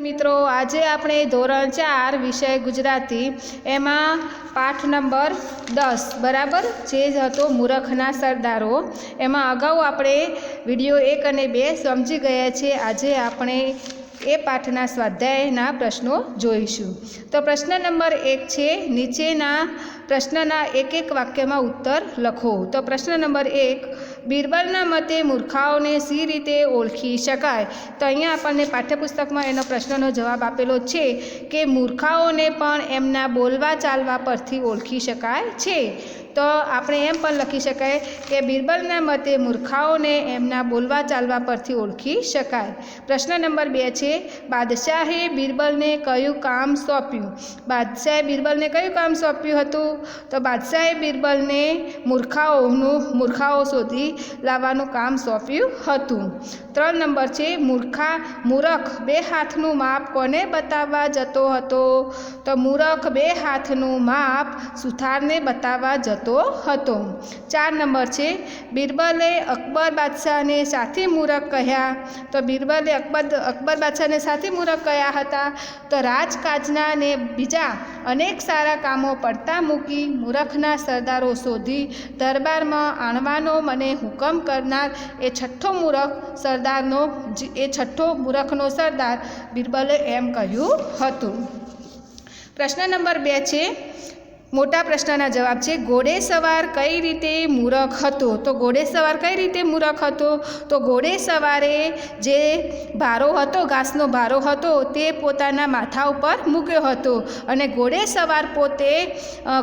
મિત્રો, આજે આપણે ધોરણ 4 વિષય ગુજરાતી એમાં પાઠ નંબર 10 બરાબર જે હતો મૂરખના સરદારો, એમાં અગાઉ આપણે વિડીયો 1 અને 2 સમજી ગયા છે। આજે આપણે એ પાઠના સ્વાધ્યાયના પ્રશ્નો જોઈશું। તો પ્રશ્ન નંબર 1 છે, નીચેના પ્રશ્નના એક એક વાક્યમાં ઉત્તર લખો। તો પ્રશ્ન નંબર 1, બિરબલના મતે મૂર્ખાઓને સી રીતે ઓળખી શકાય? તો અહીંયા આપણને પાઠ્યપુસ્તકમાં એનો પ્રશ્નનો જવાબ આપેલો છે કે મૂર્ખાઓને પણ એમના બોલવા ચાલવા પરથી ઓળખી શકાય છે। તો આપણે એમ પણ લખી શકાય કે બિરબલના મતે મૂર્ખાઓને એમના બોલવા ચાલવા પરથી ઓળખી શકાય। પ્રશ્ન નંબર 2 છે, બાદશાહે બિરબલને કયું કામ સોંપ્યું? બાદશાહે બિરબલને કયું કામ સોંપ્યું હતું? તો બાદશાહે બિરબલને મૂર્ખાઓ શોધી લાવવાનું કામ સોંપ્યું હતું। 3 નંબર છે, મૂરખ 2 હાથનું માપ કોને બતાવવા જતો હતો? તો મૂરખ 2 હાથનું માપ સુથારને બતાવવા જતો હતો। 4 નંબર છે, બિરબલે અકબર બાદશાહને સાથી મૂરખ કહ્યા? તો બિરબલે અકબર બાદશાહને સાથી મૂરખ કયા હતા? તો રાજકાજના ને બીજા અનેક સારા કામો પડતા મૂકી મૂરખના સરદારો શોધી દરબારમાં આણવાનો મને હુકમ કરનાર એ છઠ્ઠો મૂરખનો સરદાર બિરબલે એમ કહ્યું હતું। પ્રશ્ન નંબર 2 છે, મોટા પ્રશ્નના જવાબ છે, ઘોડેસવાર કઈ રીતે મૂરખ હતો? તો ઘોડેસવાર કઈ રીતે મૂરખ હતો? તો ઘોડેસવારે જે ભારો હતો, ઘાસનો ભારો હતો, તે પોતાના માથા ઉપર મૂક્યો હતો અને ઘોડેસવાર પોતે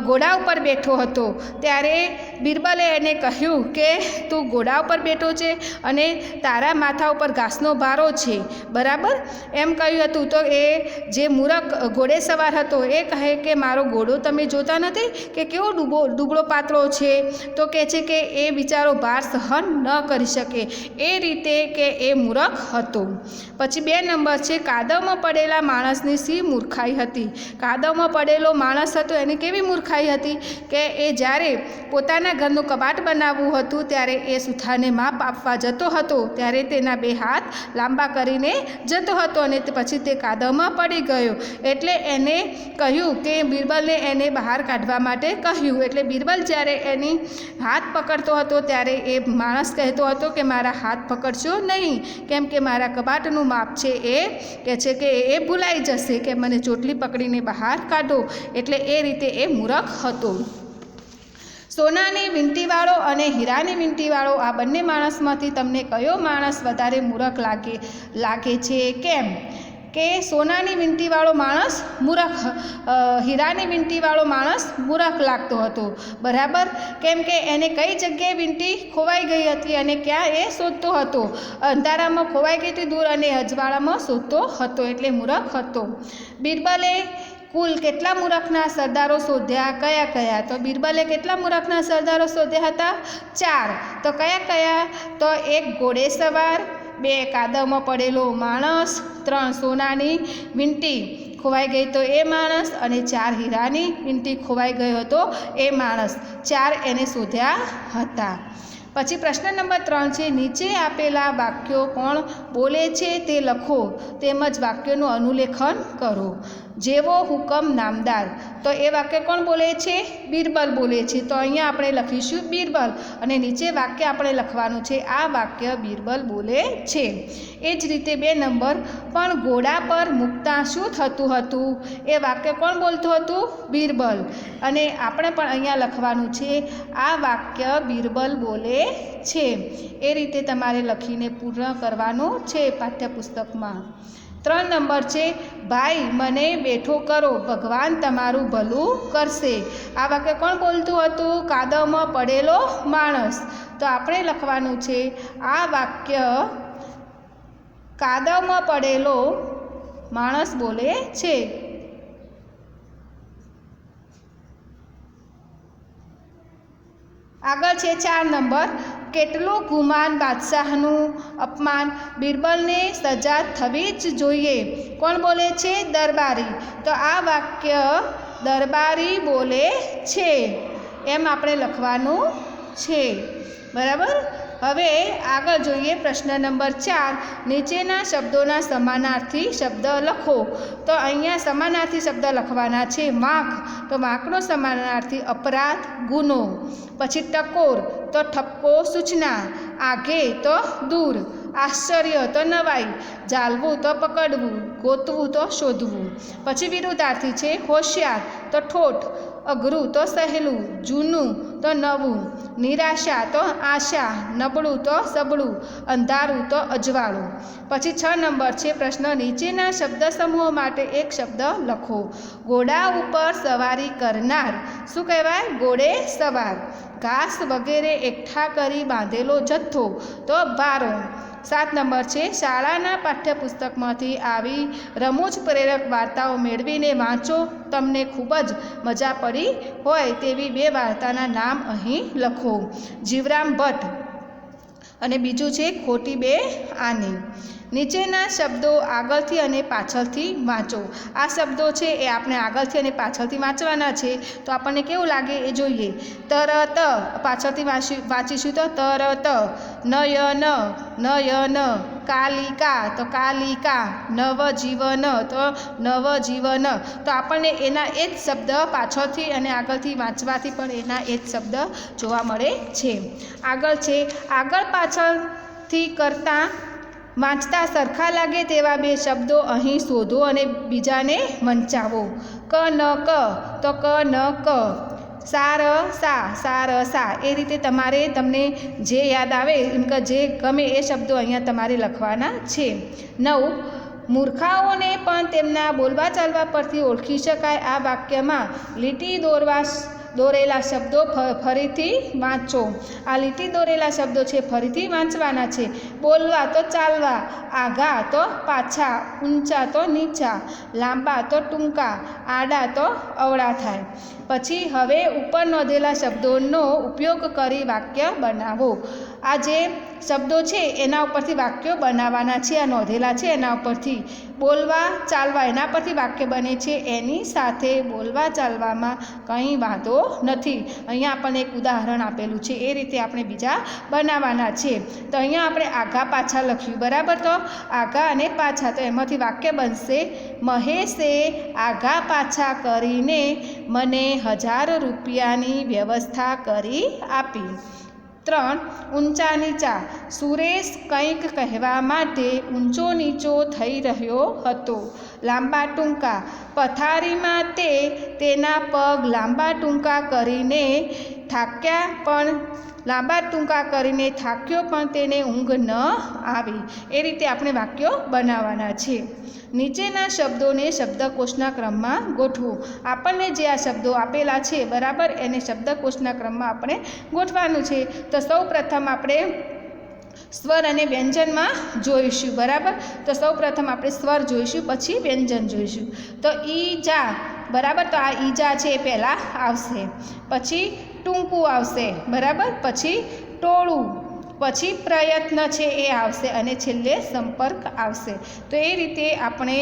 ઘોડા ઉપર બેઠો હતો। ત્યારે બિરબલે એને કહ્યું કે તું ઘોડા ઉપર બેઠો છે અને તારા માથા ઉપર ઘાસનો ભારો છે, બરાબર એમ કહ્યું હતું। તો એ જે મૂરખ ઘોડેસવાર હતો એ કહે કે મારો ઘોડો તમે જોતા નથી કે કેવો દુબળો પાતળો છે? તો કહે છે કે એ બિચારો ભાર સહન ન કરી શકે, એ રીતે કે એ મૂરખ હતો। પછી 2 નંબર છે, કાદવમાં પડેલા માણસની સી મૂર્ખાઈ હતી? કાદવમાં પડેલો માણસ હતો એની કેવી મૂર્ખાઈ હતી કે એ જ્યારે પોતાના ઘરનું કબાટ બનાવવું હતું ત્યારે એ સુથારને માપ આપવા જતો હતો ત્યારે તેના 2 હાથ લાંબા કરીને જતો હતો અને પછી તે કાદવમાં પડી ગયો। એટલે એને કહ્યું કે બિરબલને એને બહાર કાઢવા માટે કહ્યું। એટલે બિરબલ જ્યારે એની હાથ પકડતો હતો ત્યારે એ માણસ કહેતો હતો કે મારા હાથ પકડશો નહીં, કેમ કે મારા કબાટનું માપ છે એ કહે છે કે એ ભૂલાઈ જશે કે મને ચોટલી પકડીને બહાર કાઢો। એટલે એ રીતે એ મૂરખ હતો। સોનાની વીંટીવાળો અને હીરાની વીંટીવાળો આ બંને માણસમાંથી તમને કયો માણસ વધારે મૂરખ લાગે છે? કેમ? કે સોનાની વીંટીવાળો માણસ મૂરખ, હીરાની વીંટીવાળો માણસ મૂરખ લાગતો હતો, બરાબર, કેમ કે એને કઈ જગ્યાએ વીંટી ખોવાઈ ગઈ હતી અને ક્યાં એ શોધતો હતો? અંધારામાં ખોવાઈ ગઈ હતી દૂર અને અજવાળામાં શોધતો હતો, એટલે મૂરખ હતો। બિરબલે કુલ કેટલા મૂરખના સરદારો શોધ્યા? કયા કયા? તો બિરબલે કેટલા મૂરખના સરદારો શોધ્યા હતા? 4। તો કયા કયા? તો 1 ઘોડેસવાર, 2 કાદવમાં પડેલો માણસ, 3 સોનાની વીંટી ખોવાઈ ગઈ તો એ માણસ અને 4 હીરાની વીંટી ખોવાઈ ગયો હતો એ માણસ, 4 એને શોધ્યા હતા। પછી પ્રશ્ન નંબર 3 છે, નીચે આપેલા વાક્યો કોણ બોલે છે તે લખો તેમજ વાક્યોનું અનુલેખન કરો। જેવો હુકમ નામદાર, તો એ વાક્ય કોણ બોલે છે? બિરબલ બોલે છે। તો અહીંયા આપણે લખીશું બિરબલ અને નીચે વાક્ય આપણે લખવાનું છે આ વાક્ય બિરબલ બોલે છે। એ જ રીતે 2 નંબર, પણ ઘોડા પર મૂકતા શું થતું હતું? એ વાક્ય કોણ બોલતું હતું? બિરબલ। અને આપણે પણ અહીંયા લખવાનું છે આ વાક્ય બિરબલ બોલે છે। એ રીતે તમારે લખીને પૂર્ણ કરવાનું છે પાઠ્યપુસ્તકમાં। 3 નંબર છે, ભાઈ મને બેઠો કરો, ભગવાન તમારું ભલું કરશે। આ વાક્ય કોણ બોલતું હતું? કાદવમાં પડેલો માણસ। તો આપણે લખવાનું છે આ વાક્ય કાદવમાં પડેલો માણસ બોલે છે। આગળ છે 4 નંબર, કેટલું ગુમાન બાદશાહનું અપમાન, બિરબલને સજા થવી જ જોઈએ। કોણ બોલે છે? દરબારી। તો આ વાક્ય દરબારી બોલે છે એમ આપણે લખવાનું છે, બરાબર। હવે આગળ જોઈએ પ્રશ્ન નંબર 4. નીચેના શબ્દોના સમાનાર્થી શબ્દ લખો. તો અહીંયા સમાનાર્થી શબ્દ લખવાના છે. માખ, તો માખનો સમાનાર્થી અપરાધ, ગુનો. પછી ટકોર, તો ઠપકો, સૂચના. આઘે, તો દૂર. આશ્ચર્ય, તો નવાઈ. ઝાલવું, તો પકડવું. ગોતવું, તો શોધવું. પછી વિરુદ્ધાર્થી છે હોશિયાર, તો ઠોઠ. અઘરું, તો સહેલું. જૂનું, તો નવું. નિરાશા, તો આશા. નબળું, તો સબળું. અંધારું, તો અજવાળું. પછી 6 નંબર છે પ્રશ્ન. નીચેના શબ્દ સમૂહો માટે એક શબ્દ લખો. ઘોડા ઉપર સવારી કરનાર. શું કહેવાય? ઘોડે સવાર. ઘાસ વગેરે એકઠા કરી બાંધેલો જથ્થો, તો બારો. 7 નંબર છે શાળાના પાઠ્યપુસ્તકમાંથી આવી રમૂજ પ્રેરક વાર્તાઓ મેળવીને વાંચો. તમને ખૂબ જ મજા પડી હોય તેવી 2 વાર્તાના નામ અહીં લખો. જીવરામ ભટ્ટ અને બીજું છે ખોટી 2 આની. નીચેના શબ્દો આગળથી અને પાછળથી વાંચો. આ શબ્દો છે એ આપણે આગળથી અને પાછળથી વાંચવાના છે. તો આપણને કેવું લાગે એ જોઈએ. તરત, પાછળથી વાંચીશું તો તરત. નયન, નયન. કાલિકા, તો કાલિકા. નવજીવન, તો નવજીવન. તો આપણને એના એ જ શબ્દ પાછળથી અને આગળથી વાંચવાથી પણ એના એ જ શબ્દ જોવા મળે છે. આગળ છે આગળ પાછળથી કરતાં વાંચતા સરખા લાગે તેવા 2 શબ્દો અહીં શોધો અને બીજાને વંચાવો. ક ન ક, તો ક ન ક. સાર સા, સાર સા. એ રીતે તમારે તમને જે યાદ આવે એમ કે જે ગમે એ શબ્દો અહીંયા તમારે લખવાના છે. 9. મૂર્ખાઓને પણ તેમના બોલવા ચાલવા પરથી ઓળખી શકાય. આ વાક્યમાં લીટી દોરેલા શબ્દો ફરીથી વાંચો. આ લીટી દોરેલા શબ્દો છે ફરીથી વાંચવાના છે. બોલવા, તો ચાલવા. આઘા, તો પાછા. ઊંચા, તો નીચા. લાંબા, તો ટૂંકા. આડા, તો અવળા થાય. પછી હવે ઉપર નોંધેલા શબ્દોનો ઉપયોગ કરી વાક્ય બનાવો. આ જે શબ્દો છે એના ઉપરથી વાક્યો બનાવવાના છે. આ નોંધેલા છે એના ઉપરથી. બોલવા ચાલવા એના પરથી વાક્ય બને છે. એની સાથે બોલવા ચાલવામાં કંઈ વાંધો નથી. અહીંયા આપણને એક ઉદાહરણ આપેલું છે. એ રીતે આપણે બીજા બનાવવાના છે. તો અહીંયા આપણે આઘા પાછા લખ્યું, બરાબર. તો આઘા અને પાછા, તો એમાંથી વાક્ય બનશે મહેશે આઘા પાછા કરીને મને 1000 રૂપિયાની વ્યવસ્થા કરી આપી. 3. ઊંચા નીચા. સુરેશ કંઈક કહેવા માટે ઊંચો નીચો થઈ રહ્યો હતો. લાંબા ટૂંકા. પથારીમાં તે તેના પગ લાંબા ટૂંકા કરીને થાક્યો પણ તેને ઊંઘ ન આવી. એ રીતે આપણે વાક્યો બનાવવાના છે. નીચેના શબ્દોને શબ્દકોશના ક્રમમાં ગોઠવો. આપણને જે આ શબ્દો આપેલા છે, બરાબર, એને શબ્દકોશના ક્રમમાં આપણે ગોઠવાનું છે. તો સૌ પ્રથમ આપણે સ્વર અને વ્યંજનમાં જોઈશું, બરાબર. તો સૌ પ્રથમ આપણે સ્વર જોઈશું, પછી વ્યંજન જોઈશું. તો ઈજા, બરાબર. તો આ ઈજા છે એ પહેલાં આવશે. પછી ટૂંકું આવશે, બરાબર. પછી ટોળું. પછી પ્રયત્ન છે એ આવશે અને છેલ્લે સંપર્ક આવશે. તો એ રીતે આપણે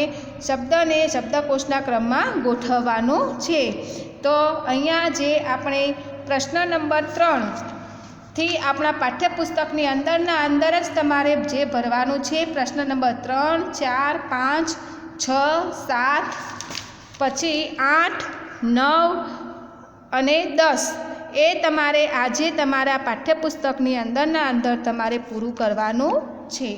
શબ્દને શબ્દકોશના ક્રમમાં ગોઠવવાનું છે. તો અહીંયા જે આપણે પ્રશ્ન નંબર 3 આપણા પાઠ્યપુસ્તકની અંદર જ તમારે જે ભરવાનું છે. પ્રશ્ન નંબર 3, 4, 5, 6, 7, પછી 8, 9 અને 10 એ તમારે આજે તમારા પાઠ્યપુસ્તકની અંદર તમારે પૂરું કરવાનું છે.